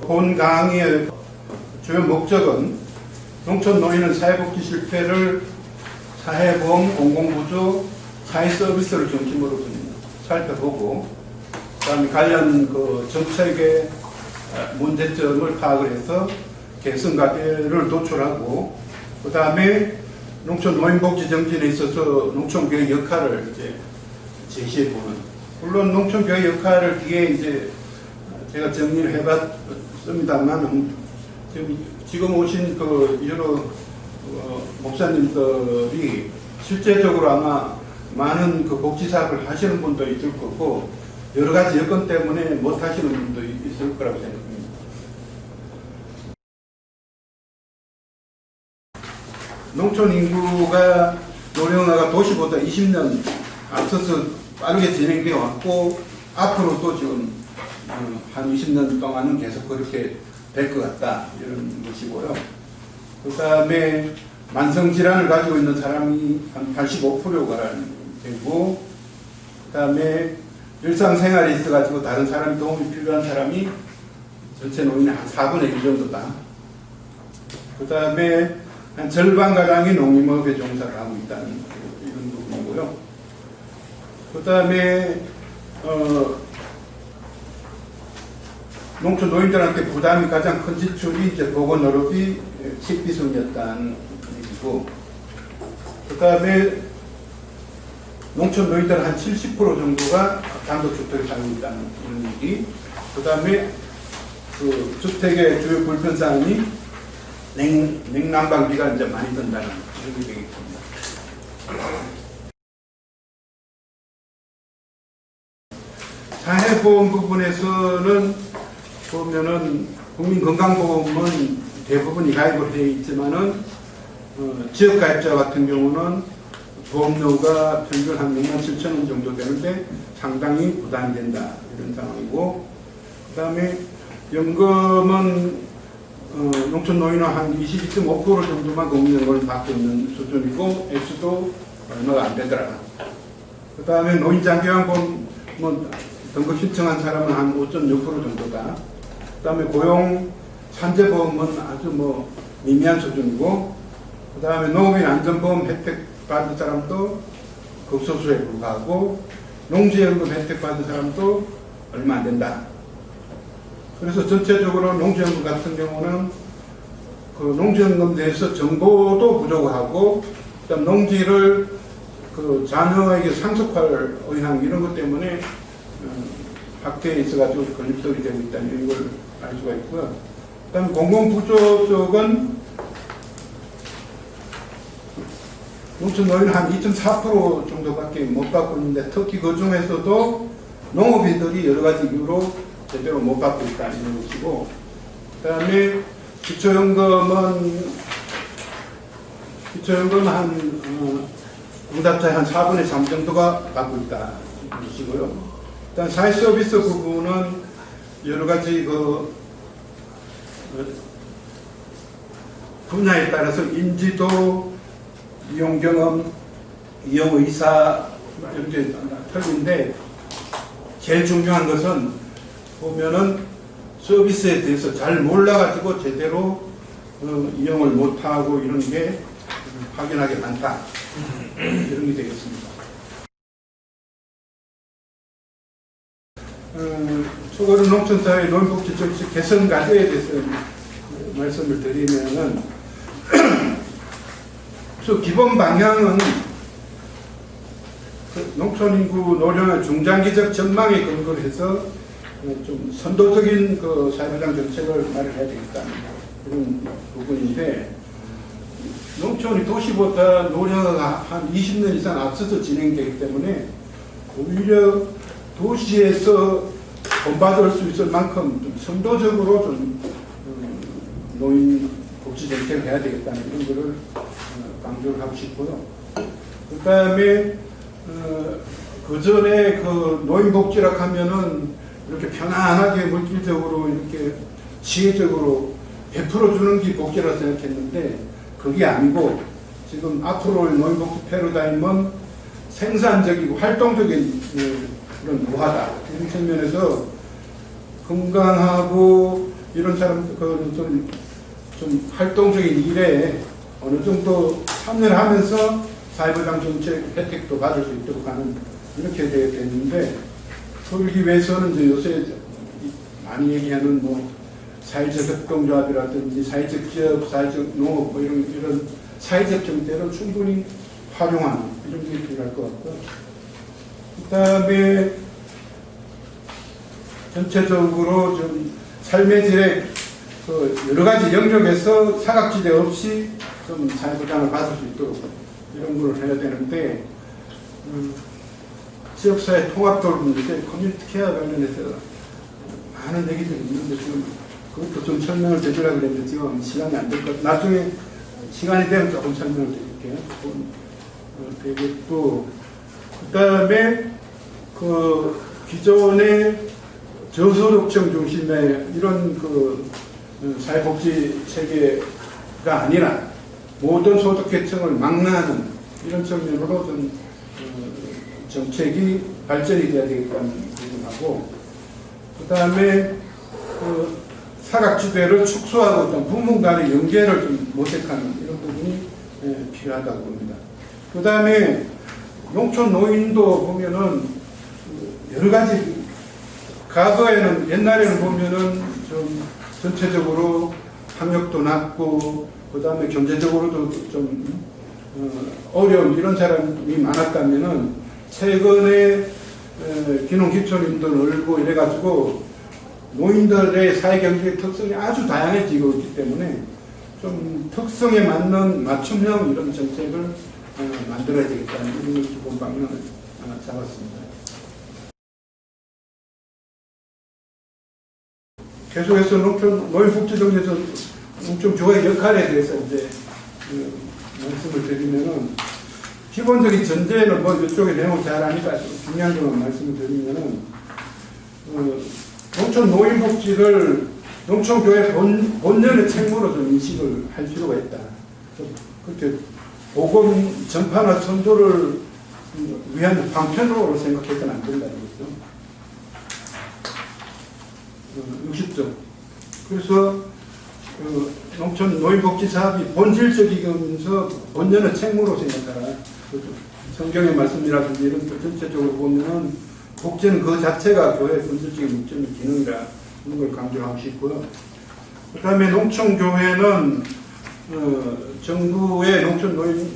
본 강의의 주요 목적은 농촌 노인은 사회복지 실태를 사회보험, 공공부조, 사회서비스를 중심으로 좀 살펴보고, 그다음에 관련 정책의 문제점을 파악을 해서 개선 과제를 도출하고, 그다음에 농촌 노인복지 정진에 있어서 농촌교회 역할을 이제 제시해보는. 물론 농촌교회 역할을 뒤에 이제 제가 정리를 해봤습니다만, 지금 오신 여러 목사님들이 실제적으로 아마 많은 복지 사업을 하시는 분도 있을 거고, 여러 가지 여건 때문에 못 하시는 분도 있을 거라고 생각합니다. 농촌 인구가 노령화가 도시보다 20년 앞서서 빠르게 진행되어 왔고, 앞으로도 지금 한 20년 동안은 계속 그렇게 될 것 같다, 이런 것이고요. 그 다음에 만성질환을 가지고 있는 사람이 한 85%가 되고, 그 다음에 일상생활에 있어가지고 다른 사람이 도움이 필요한 사람이 전체 노인의 한 4분의 1 정도다. 그 다음에 한 절반가량이 농림업에 종사를 하고 있다는 이런 부분이고요. 그 다음에 농촌 노인들한테 부담이 가장 큰 지출이 이제 보건의료비, 식비순이었다는 얘기고, 그 다음에 농촌 노인들 한 70% 정도가 단독주택에 살고 있다는 이런 얘기, 그 다음에 주택의 주요 불편사항이 냉난방비가 이제 많이 든다는 이런 얘기입니다. 사회보험 부분에서는 보면은 국민건강보험은 대부분이 가입을 해 있지만은 지역가입자 같은 경우는 보험료가 평균 한 67,000원 정도 되는데 상당히 부담이 된다, 이런 상황이고, 그 다음에 연금은 농촌 노인은 한 22.5% 정도만 국민연금을 받고 있는 수준이고, 액수도 얼마가 안 되더라. 그 다음에 노인장기요양보험 등급 신청한 사람은 한 5.6% 정도다. 그 다음에 고용 산재보험은 아주 미미한 수준이고, 그 다음에 농업인 안전보험 혜택 받은 사람도 극소수에 불과하고, 농지연금 혜택 받은 사람도 얼마 안 된다. 그래서 전체적으로 농지연금 같은 경우는 농지연금 대해서 정보도 부족하고, 그다음 농지를 자녀에게 상속할 의향 이런 것 때문에 학대에 있어가지고 건립설이 되고 있다는 걸 알 수가 있고요. 그다음 공공부조 쪽은 농촌 노인은 한 2.4% 정도밖에 못 받고 있는데, 특히 그 중에서도 농업인들이 여러 가지 이유로 제대로 못 받고 있다는 것이고, 그 다음에 기초연금은 한 응답자의 한 4분의 3 정도가 받고 있다는 것이고요. 일단 사회서비스 부분은 여러 가지 분야에 따라서 인지도, 이용경험, 이용의사 이렇게 틀린데, 제일 중요한 것은 보면은 서비스에 대해서 잘 몰라가지고 제대로 이용을 못하고 이런 게 확연하게 많다, 이런 게 되겠습니다. 초거른 농촌사회 노인복지 정책 개선 과제에 대해서 말씀을 드리면은, 기본 방향은 농촌 인구 노령의 중장기적 전망에 근거를 해서 좀 선도적인 사회보장 정책을 마련해야 되겠다는 그런 부분인데, 농촌이 도시보다 노령화가 한 20년 이상 앞서서 진행되기 때문에 오히려 도시에서 본받을 수 있을 만큼 좀 선도적으로 좀 노인 복지 정책을 해야 되겠다는 이런 거를 강조를 하고 싶고요. 그 다음에 그 전에 노인복지라고 하면은 이렇게 편안하게 물질적으로 이렇게 지혜적으로 베풀어주는 게 복지라고 생각했는데, 그게 아니고 지금 앞으로의 노인복지 패러다임은 생산적이고 활동적인 그런 노화다. 이런 측면에서 건강하고 이런 사람들 좀 활동적인 일에 어느 정도 참여를 하면서 사회보장 정책 혜택도 받을 수 있도록 하는 이렇게 되는데, 그러기 위해서는 이제 요새 많이 얘기하는 뭐 사회적 협동조합이라든지 사회적 기업, 사회적 농업 뭐 이런 사회적 경제를 충분히 활용하는 이런 게 필요할 것 같고요. 그 다음에 전체적으로 좀 삶의 질의 그 여러 가지 영역에서 사각지대 없이 좀 사회보장을 받을 수 있도록 이런 걸 해야 되는데, 지역사회 통합도 문제, 커뮤니티 케어 관련해서 많은 얘기들이 있는데 지금 그것도 좀 설명을 드리려고 그랬는데 지금 시간이 안 될 것 같아요. 나중에 시간이 되면 조금 설명을 드릴게요. 되겠고, 그 다음에 그 기존의 저소득층 중심의 이런 그 사회복지 체계가 아니라 모든 소득계층을 망라하는 이런 측면으로 좀 정책이 발전이 돼야 되겠다는 부분하고, 그 다음에 그 사각지대를 축소하고 어떤 부문 간의 연계를 좀 모색하는 이런 부분이 필요하다고 봅니다. 그 다음에 농촌 노인도 보면은 여러 가지, 과거에는 옛날에는 보면은 좀 전체적으로 학력도 낮고 그 다음에 경제적으로도 좀 어려운 이런 사람이 많았다면은 최근에 기농기촌인도 늘고 이래가지고 노인들의 사회경제의 특성이 아주 다양해지고 있기 때문에 좀 특성에 맞는 맞춤형 이런 정책을 만들어야 되겠다는 이런 기본 방향을 잡았습니다. 계속해서 노인복지정에서 농촌교회 역할에 대해서 이제 말씀을 드리면은, 기본적인 전제는 뭐 이쪽에 내용을 잘 아니까 중요한 것만 말씀을 드리면은, 농촌 노인복지를 농촌교회 본연의 책무로 좀 인식을 할 필요가 있다. 그렇게 복음 전파나 선도를 위한 방편으로 생각해서는 안 된다는 거죠. 60점. 그래서 농촌 노인복지 사업이 본질적이면서 본연의 책무로 생각하라. 성경의 말씀이라든지 이런 것 전체적으로 보면은 복지는 그 자체가 교회의 본질적인 목적인 기능이라 하는 걸 강조하고 싶고요. 그 다음에 농촌교회는 정부의 농촌 노인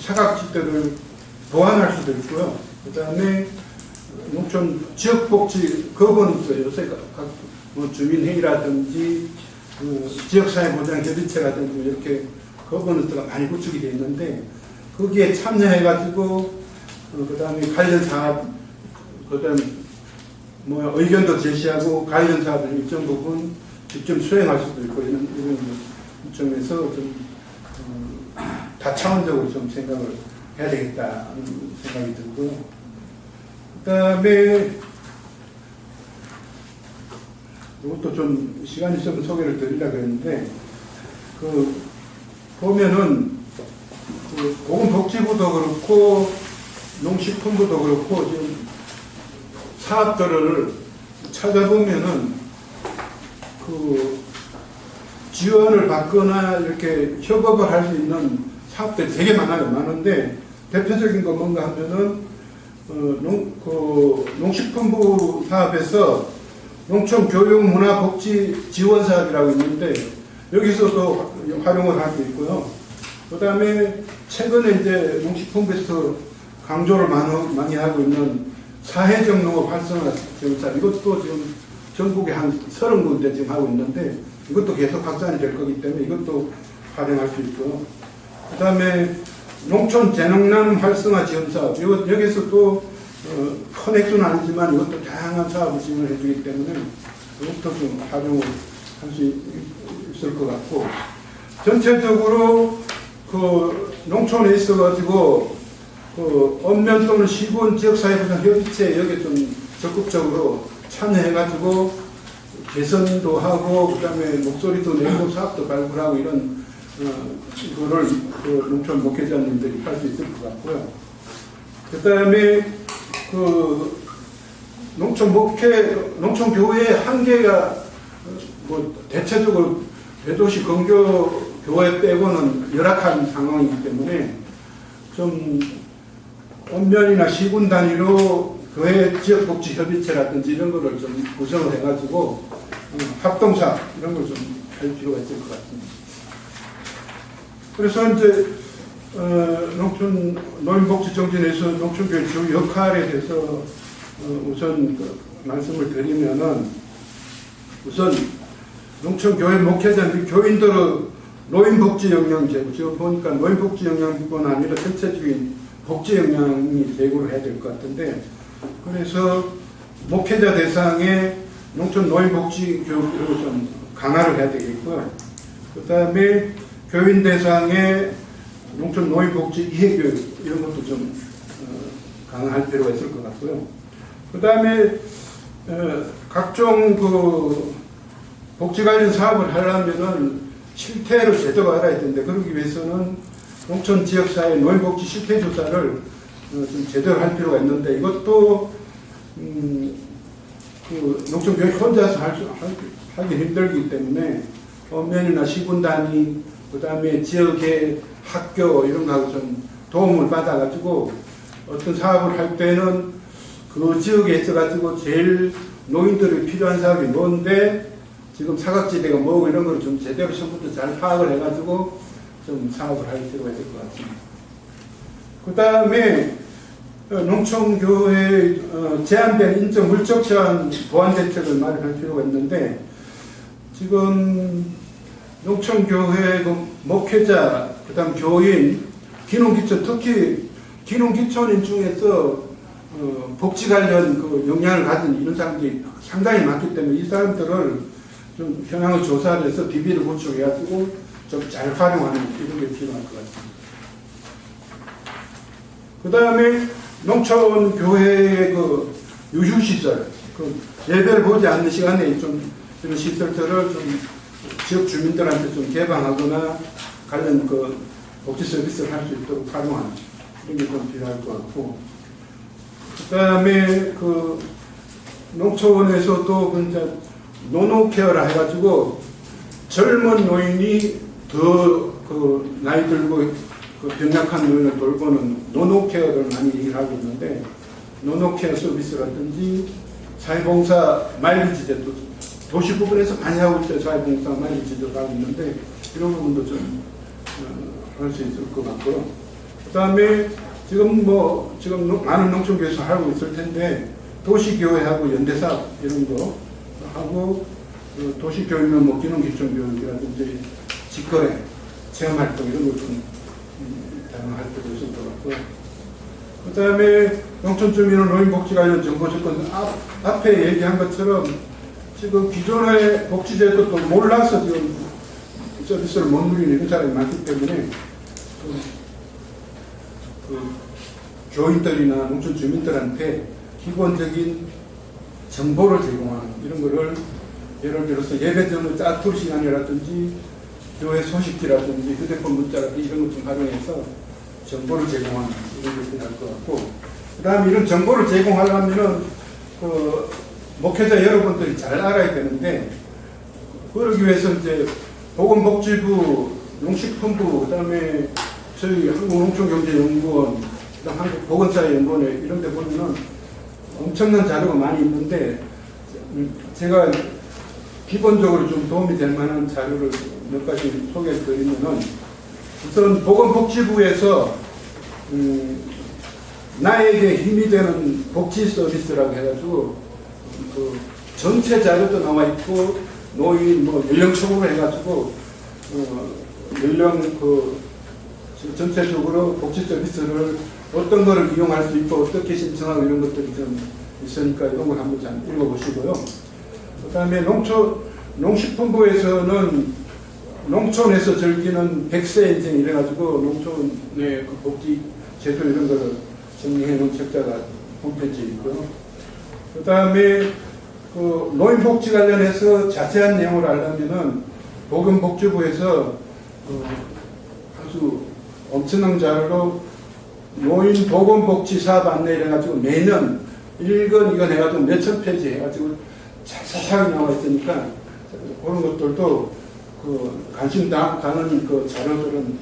사각지대를 보완할 수도 있고요. 그 다음에 농촌 지역복지 법은 있어요. 요새 뭐 주민회의라든지 지역사회보장협의체라든지 이렇게 법원에서 많이 구축이 되어 있는데, 거기에 참여해가지고 그 다음에 관련 사업, 그 다음에 뭐 의견도 제시하고 관련 사업을 일정 부분 직접 수행할 수도 있고 이런 점에서 좀 다차원적으로 좀 생각을 해야 되겠다는 생각이 들고요. 그 다음에 이것도 좀 시간이 있으면 소개를 드리려고 했는데, 보면은 보건복지부도 그렇고 농식품부도 그렇고 지금 사업들을 찾아보면은 지원을 받거나 이렇게 협업을 할 수 있는 사업들이 되게 많은데, 대표적인 거 뭔가 하면은 농식품부 사업에서 농촌 교육 문화 복지 지원 사업이라고 있는데, 여기서도 활용을 할 수 있고요. 그 다음에 최근에 이제 농식품부에서 강조를 많이 하고 있는 사회적 농업 활성화 지원 사업, 이것도 지금 전국에 한 30군데 지금 하고 있는데, 이것도 계속 확산이 될 거기 때문에 이것도 활용할 수 있고요. 그 다음에 농촌 재능나눔 활성화 지원 사업, 여기서 또 큰 액수는 아니지만 이것도 다양한 사업을 지원을 해주기 때문에 이것도 좀 활용을 할 수 있을 것 같고, 전체적으로 농촌에 있어가지고 읍면 또는 시군 지역사회보장 협의체 여기 좀 적극적으로 참여해가지고 개선도 하고, 그 다음에 목소리도 내고 사업도 발굴하고 이런 거를 농촌 목회자님들이 할 수 있을 것 같고요. 그 다음에 농촌교회의 한계가 뭐 대체적으로 대도시 근교 교회 빼고는 열악한 상황이기 때문에 좀 읍면이나 시군 단위로 교회 지역복지협의체라든지 이런 거를 좀 구성을 해가지고 합동사 이런 걸 좀 할 필요가 있을 것 같습니다. 그래서 이제 농촌 노인복지 정진에서 농촌교회 주 역할에 대해서 우선 말씀을 드리면은 우선 농촌교회 목회자 및 교인들의 노인복지 역량 제고, 지금 보니까 노인복지 역량뿐 아니라 전체적인 복지 역량이 제고를 해야 될 것 같은데, 그래서 목회자 대상의 농촌 노인복지 교육을 좀 강화를 해야 되겠고요. 그 다음에 교인 대상의 농촌 노인복지 이해교육 이런 것도 좀 강화할 필요가 있을 것 같고요. 그 다음에 각종 그 복지 관련 사업을 하려면은 실태를 제대로 알아야 되는데, 그러기 위해서는 농촌 지역사회 노인복지 실태 조사를 좀 제대로 할 필요가 있는데, 이것도 그 농촌교육 혼자서 하기 힘들기 때문에 읍면이나 시군 단위, 그 다음에 지역의 학교 이런 거하고 좀 도움을 받아가지고 어떤 사업을 할 때는 그 지역에 있어가지고 제일 노인들이 필요한 사업이 뭔데, 지금 사각지대가 뭐고 이런 걸 좀 제대로 처음부터 잘 파악을 해가지고 좀 사업을 할 필요가 있을 것 같습니다. 그 다음에 농촌교회 제한된 인적 물적 제한 보완 대책을 마련할 필요가 있는데, 지금 농촌교회 목회자, 그 다음 교인, 기농기촌, 특히 기농기촌인 중에서 복지 관련 그 역량을 가진 이런 사람들이 상당히 많기 때문에 이 사람들을 좀 현황을 조사를 해서 비비를 구축해가지고 좀 잘 활용하는 이런 게 필요할 것 같습니다. 그 다음에 농촌 교회의 그 유휴시설, 그 예배를 보지 않는 시간에 좀 이런 시설들을 좀 지역 주민들한테 좀 개방하거나 관련 그 복지 서비스를 할 수 있도록 활용하는 이런 게 좀 필요할 것 같고, 그 다음에 그 농촌에서도 이제 노노케어라 해가지고 젊은 노인이 더 그 나이 들고 그 병약한 노인을 돌보는 노노케어를 많이 얘기를 하고 있는데, 노노케어 서비스라든지 사회봉사 마일리지제도 도시 부분에서 많이 하고 있어요. 사회봉사 마일리지제도 하고 있는데 이런 부분도 좀 할 수 있을 것 같고요. 그 다음에 지금 많은 농촌교회에서 하고 있을 텐데 도시교회하고 연대사업 이런 거 하고, 도시교육은 뭐 기농기촌교육이라든지 직거래, 체험활동 이런 거 좀 다양할 필요 있을 것 같고요. 그 다음에 농촌주민은 노인복지 관련 정보조건 앞에 얘기한 것처럼 지금 기존의 복지제도도 몰라서 지금 서비스를 못 누리는 이런 사람이 많기 때문에 그 교인들이나 농촌 주민들한테 기본적인 정보를 제공하는 이런 거를, 예를 들어서 예배 전후 짜투 시간이라든지 교회 소식지라든지 휴대폰 문자라든지 이런 것 좀 활용해서 정보를 제공하는 이런 게 필요할 것 같고, 그 다음에 이런 정보를 제공하려면은 그 목회자 여러분들이 잘 알아야 되는데, 그러기 위해서 이제 보건복지부, 농식품부, 그 다음에 저희 한국농촌경제연구원, 그다음 한국보건사회연구원에 이런 데 보면은 엄청난 자료가 많이 있는데, 제가 기본적으로 좀 도움이 될 만한 자료를 몇 가지 소개해 드리면은, 우선 보건복지부에서 나에게 힘이 되는 복지 서비스라고 해가지고 그 전체 자료도 나와 있고, 노인 뭐 연령층으로 해가지고 연령 그 전체적으로 복지 서비스를 어떤 거를 이용할 수 있고 어떻게 신청하고 이런 것들이 좀 있으니까 이런 걸 한번 잘 읽어보시고요. 그 다음에 농식품부에서는 농촌에서 즐기는 100세 인생 이래가지고 농촌의 그 복지 제도 이런 거를 정리해 놓은 책자가 홈페이지에 있고요. 그 다음에 그 노인복지 관련해서 자세한 내용을 알려면은 보건복지부에서 아주 엄청난 자료로 노인 보건복지 사업 안내 이래가지고 매년 1권 2권 해가지고 몇천 페이지 해가지고 자세하게 나와 있으니까 그런 것들도 그 관심 가는 그 자료들은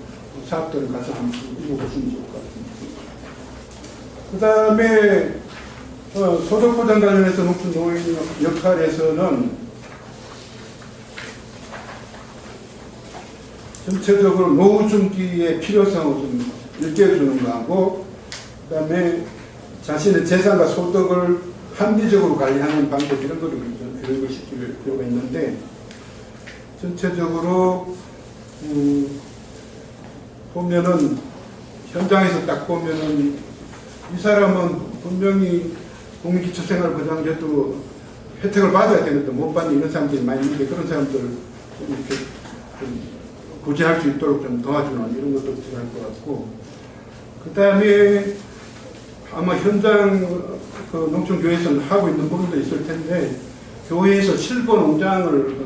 사업들을 가서 한번 읽어보시면 좋을 것 같습니다. 그 다음에 소득보장 관련해서 농촌 노인 역할에서는 전체적으로 노후 준비의 필요성을 좀 일깨워주는 거하고, 그 다음에 자신의 재산과 소득을 합리적으로 관리하는 방법, 이런 거를 좀 교육을 시킬 필요가 있는데, 전체적으로 보면은 현장에서 딱 보면은 이 사람은 분명히 국민기초생활보장제도 혜택을 받아야 되는데 못 받는 이런 사람들이 많이 있는데, 그런 사람들 좀 이렇게 좀 구제할 수 있도록 좀 도와주는 이런 것도 필요할 것 같고, 그 다음에 아마 현장 그 농촌교회에서는 하고 있는 부분도 있을 텐데, 교회에서 실버 농장을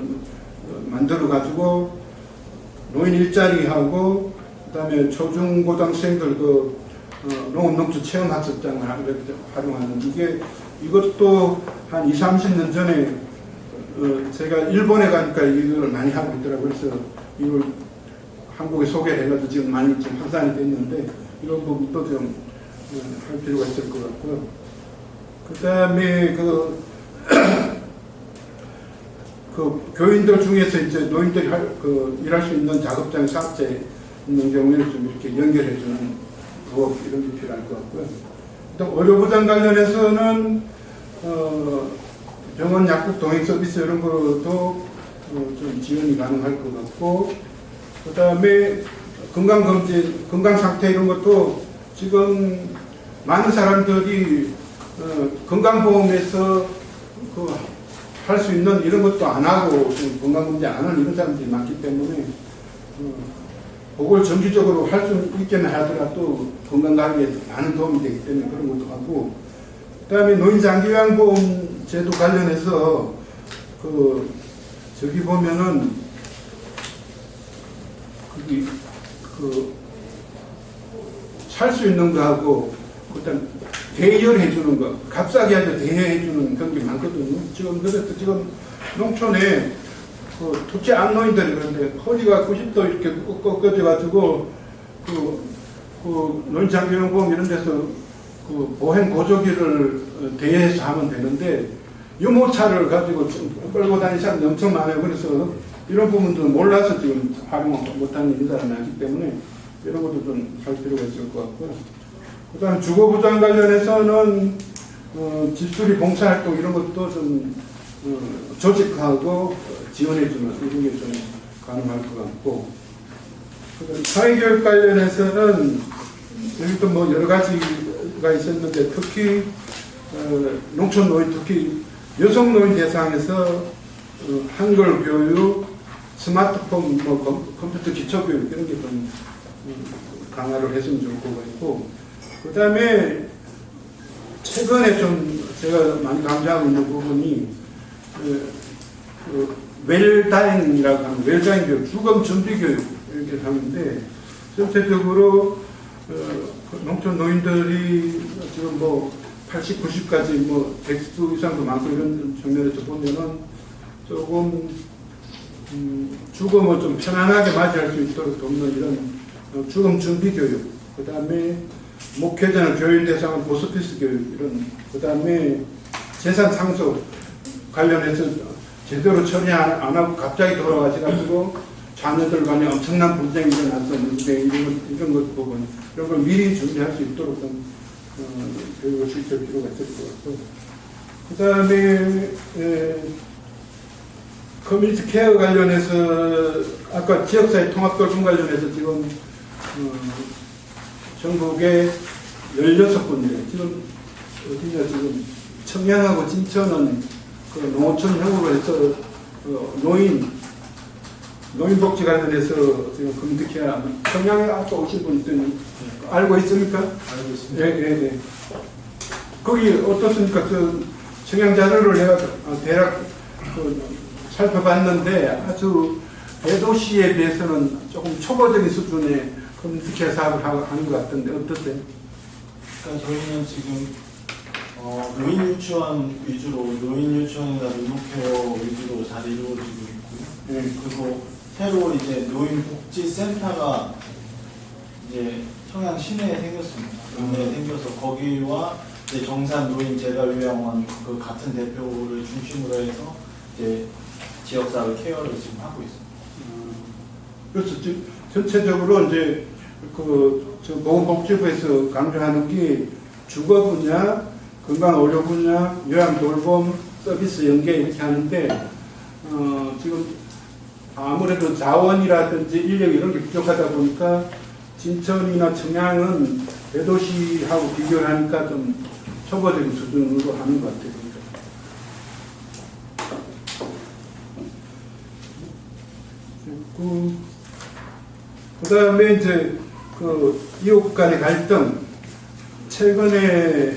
만들어 가지고 노인 일자리하고, 그 다음에 초중고등생들 그 농업농촌 체험학습장을 활용하는, 이것도 한 20, 30년 전에 제가 일본에 가니까 이걸 많이 하고 있더라고요. 그래서 이걸 한국에 소개를 해가지고 지금 많이 좀 확산이 됐는데, 이런 부분도 좀 할 필요가 있을 것 같고요. 그 다음에 그 교인들 중에서 이제 노인들이 일할 수 있는 작업장 사업체 있는 경우에는 좀 이렇게 연결해주는 부업, 이런 게 필요할 것 같고요. 또 의료보장 관련해서는 병원 약국 동행 서비스 이런 것도 좀 지원이 가능할 것 같고, 그 다음에 건강검진, 건강상태 이런 것도 지금 많은 사람들이 건강보험에서 할 수 있는 이런 것도 안 하고 건강검진 안 하는 이런 사람들이 많기 때문에 그걸 정기적으로 할 수 있게는 하더라도 건강관리에 많은 도움이 되기 때문에 그런 것도 하고, 그 다음에 노인장기요양보험 제도 관련해서 저기 보면은 살 수 있는 거하고, 일단 대여해 주는 거, 값싸게 하죠. 대여해 주는 그런 게 많거든요. 그래서 지금 농촌에 토지 안노인들이 그런데 허리가 90도 이렇게 꺾어져 가지고 노인장기요양보험 이런 데서 보행 보조기를 대여해서 하면 되는데, 유모차를 가지고 끌고 다니는 사람이 엄청 많아요. 그래서 이런 부분도 몰라서 지금 활용 못하는 인사가 많기 때문에 이런 것도 좀 할 필요가 있을 것 같고요. 그 다음 주거보장 관련해서는 집수리 봉사활동 이런 것도 좀 조직하고 지원해주는 이런 게 좀 가능할 것 같고, 그 다음 사회교육 관련해서는 여기도 뭐 여러 가지가 있었는데, 특히 농촌 노인, 특히 여성 노인 대상에서 한글 교육, 스마트폰, 컴퓨터 기초 교육 이런 게 좀 강화를 했으면 좋을 것 같고, 그 다음에 최근에 좀 제가 많이 강조하고 있는 부분이 웰다잉이라고 하는 웰다잉 교육, 주거 준비 교육 이렇게 하는데, 전체적으로 농촌 노인들이 지금 뭐 80, 90까지 뭐 100수 이상도 많고 이런 측면에서 보면은 조금 죽음을 좀 편안하게 맞이할 수 있도록 돕는 이런 죽음 준비 교육, 그 다음에 목회자나 교인 대상은 보스피스 교육, 이런, 그 다음에 재산 상속 관련해서 제대로 처리 안 하고 갑자기 돌아가셔가지고 자녀들 간에 엄청난 분쟁이 일어났었는데, 이런 것 부분, 이런 걸 미리 준비할 수 있도록 좀 교육을 시킬 필요가 있을 것 같고, 그 다음에 커뮤니티 케어 관련해서 아까 지역사회 통합돌봄 관련해서 지금 전국에 16군데, 지금 어디냐, 지금 청양하고 진천은 농어촌형으로 해서 노인복지 관련해서 지금 커뮤니티 케어, 청양에 아까 오신 분 있더니 알고 있습니까? 알고 있습니다. 네. 거기 어떻습니까? 청양 자료를 내가 대략 살펴봤는데 아주 대도시에 비해서는 조금 초보적인 수준의 커뮤니티 케어 사업을 하는 것 같던데 어떠세요? 그러니까 저희는 지금 노인 유치원 위주로, 노인 유치원이나 민목케어 위주로 잘 이루어지고 네. 그리고 새로 이제 노인복지센터가 이제 청양 시내에 생겼습니다. 시내에 생겨서 거기와 이제 정산 노인 재가요양원 그 같은 대표를 중심으로 해서 이제 지역사회 케어를 지금 하고 있습니다. 그래서 전체적으로 이제 저 보건복지부에서 강조하는 게 주거 분야, 건강 의료 분야, 요양 돌봄 서비스 연계 이렇게 하는데 지금 아무래도 자원이라든지 인력 이런 게 부족하다 보니까 진천이나 청양은 대도시하고 비교를 하니까 좀 초보적인 수준으로 하는 것 같아요. 그 다음에 이제 이웃 간의 갈등, 최근에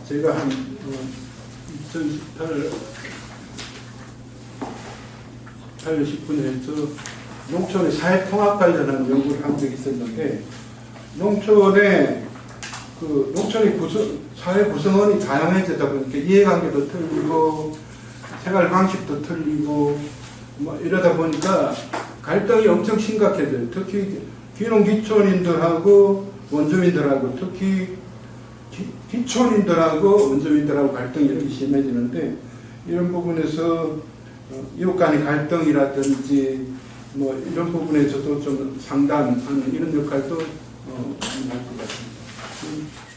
제가 한 2018, 10분에서 농촌의 사회통합 관련한 연구를 한 적이 있었는데, 농촌의 사회 구성원이 다양해지다 보니까 이해관계도 틀리고, 생활 방식도 틀리고, 뭐 이러다 보니까 갈등이 엄청 심각해져요. 특히 귀농귀촌인들하고 원주민들하고, 특히 귀촌인들하고 원주민들하고 갈등이 이렇게 심해지는데, 이런 부분에서 이웃 간의 갈등이라든지 뭐 이런 부분에서도 좀 상담하는 이런 역할도 할 것 같습니다.